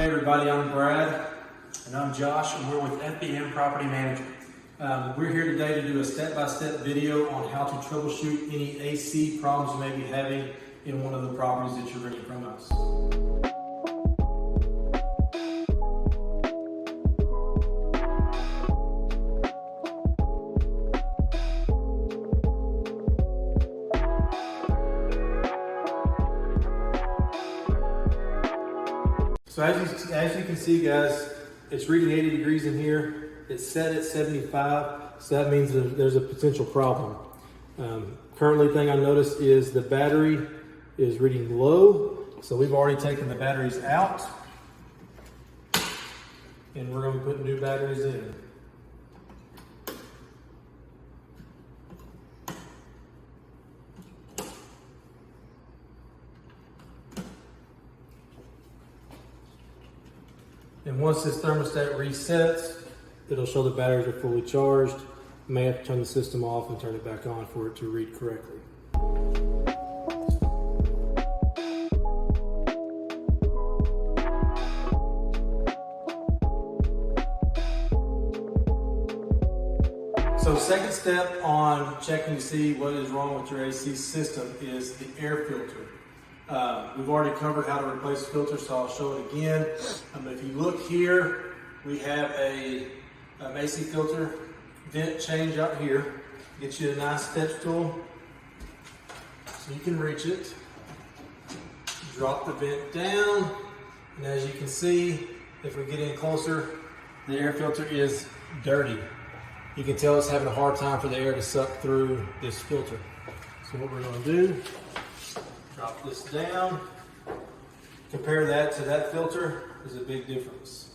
everybody, I'm Brad. And I'm Josh, and we're with FBM Property Management. We're here today to do a step-by-step video on how to troubleshoot any AC problems you may be having in one of the properties that you're renting from us. So as you can see, guys, it's reading 80 degrees in here. It's set at 75, so that means there's a potential problem. Currently, thing I noticed is the battery is reading low, so we've already taken the batteries out, and we're going to put new batteries in. And once this thermostat resets, it'll show the batteries are fully charged. You may have to turn the system off and turn it back on for it to read correctly. So second step on checking to see what is wrong with your AC system is the air filter. We've already covered how to replace the filter, so I'll show it again. If you look here, we have a AC filter vent change out here. Get you a nice step stool so you can reach it. Drop the vent down, and as you can see, if we get in closer, the air filter is dirty. You can tell it's having a hard time for the air to suck through this filter. So what we're going to do, drop this down. Compare that to that filter, there's a big difference.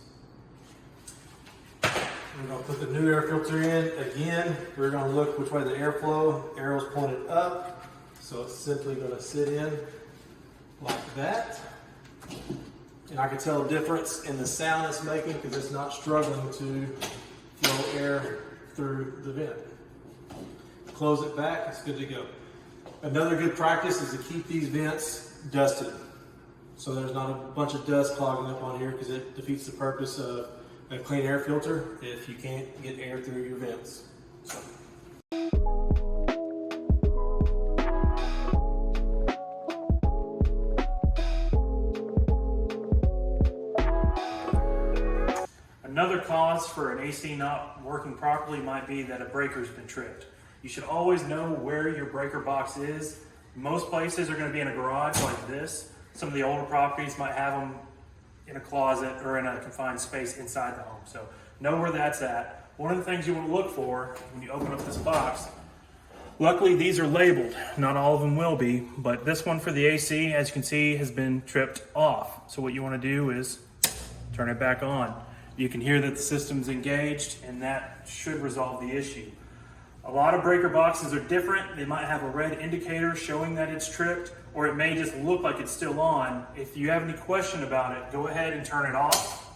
We're going to put the new air filter in. Again, we're going to look which way the airflow, arrow's pointed up. So it's simply going to sit in like that. And I can tell a difference in the sound it's making because it's not struggling to flow air through the vent. Close it back, it's good to go. Another good practice is to keep these vents dusted, so there's not a bunch of dust clogging up on here, because it defeats the purpose of a clean air filter if you can't get air through your vents. Another cause for an AC not working properly might be that a breaker's been tripped. You should always know where your breaker box is. Most places are going to be in a garage like this. Some of the older properties might have them in a closet or in a confined space inside the home. So know where that's at. One of the things you want to look for when you open up this box, luckily these are labeled. Not all of them will be, but this one for the AC, as you can see, has been tripped off. So what you want to do is turn it back on. You can hear that the system's engaged, and that should resolve the issue. A lot of breaker boxes are different. They might have a red indicator showing that it's tripped, or it may just look like it's still on. If you have any question about it, go ahead and turn it off,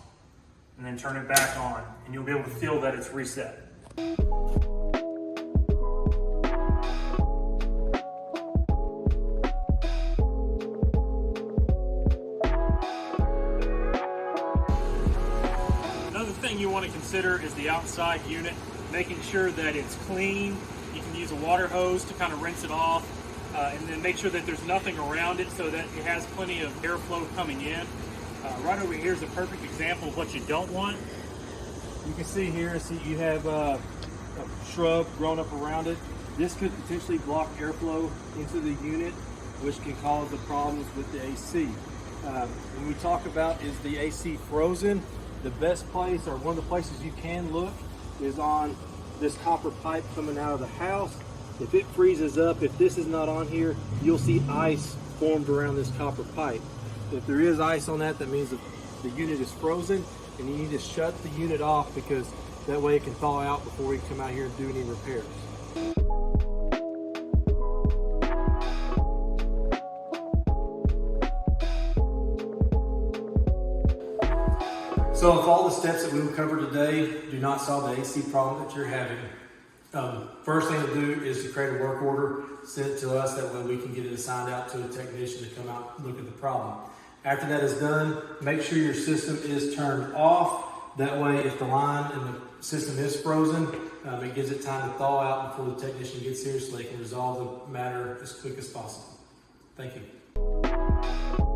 and then turn it back on, and you'll be able to feel that it's reset. Another thing you want to consider is the outside unit. Making sure that it's clean. You can use a water hose to kind of rinse it off, and then make sure that there's nothing around it so that it has plenty of airflow coming in. Right over here is a perfect example of what you don't want. You can see here, you have a shrub grown up around it. This could potentially block airflow into the unit, which can cause the problems with the AC. When we talk about is the AC frozen, the best place, or one of the places you can look, is on this copper pipe coming out of the house. If it freezes up, if this is not on here, you'll see ice formed around this copper pipe. If there is ice on that, that means that the unit is frozen, and you need to shut the unit off, because that way it can thaw out before we come out here and do any repairs. So if all the steps that we will cover today do not solve the AC problem that you're having, first thing to do is to create a work order, send it to us, that way we can get it assigned out to a technician to come out and look at the problem. After that is done, make sure your system is turned off. That way, if the line in the system is frozen, it gives it time to thaw out before the technician gets here so they can resolve the matter as quick as possible. Thank you.